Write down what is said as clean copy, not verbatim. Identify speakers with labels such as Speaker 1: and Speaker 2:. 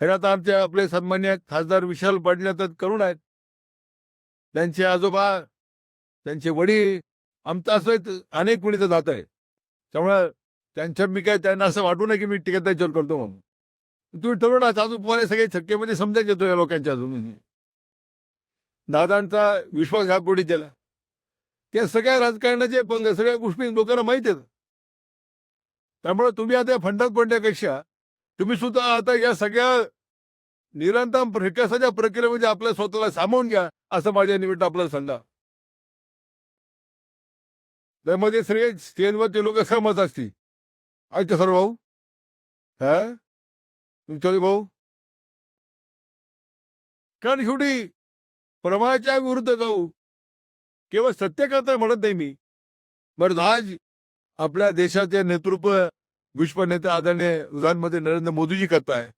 Speaker 1: खरं आमचे आपले सन्मान्य खासदार विशाल पाटील तर करून आहेत. त्यांचे आजोबा, त्यांचे वडील, आमचं असं अनेक कुणी तर जात आहे. त्यामुळे त्यांच्या मी काय त्यांना असं वाटू नये की मी टिकत त्याच्यावर करतो म्हणून. तुम्ही तरुण आहात, अजून तुम्हाला सगळे छक्केमध्ये समजायचे येतो या लोकांच्या अजून. दादांचा विश्वासघात कोणी केला. त्या सगळ्या राजकारणाचे पंग सगळ्या गोष्टी लोकांना माहिती आहेत. त्यामुळे तुम्ही आता फंडात पडण्यापेक्षा तुम्ही सुद्धा आता या सगळ्या निरंतर विकासाच्या प्रक्रियेमध्ये आपल्या स्वतःला सामावून घ्या, असं माझ्या निमित्त आपल्याला सांगा. त्यामध्ये सगळे स्टेजवर ते लोक सहमत असतील. ऐका सर भाऊ, हा तुमच्या भाऊ, कारण शेवटी प्रमाणाच्या विरुद्ध जाऊ केवळ सत्य करता म्हणत नाही मी. बरं, आज आपल्या देशाचे नेतृत्व विश्व नेते आदरणीय प्रधानमंत्री नरेंद्र मोदीजी करताय.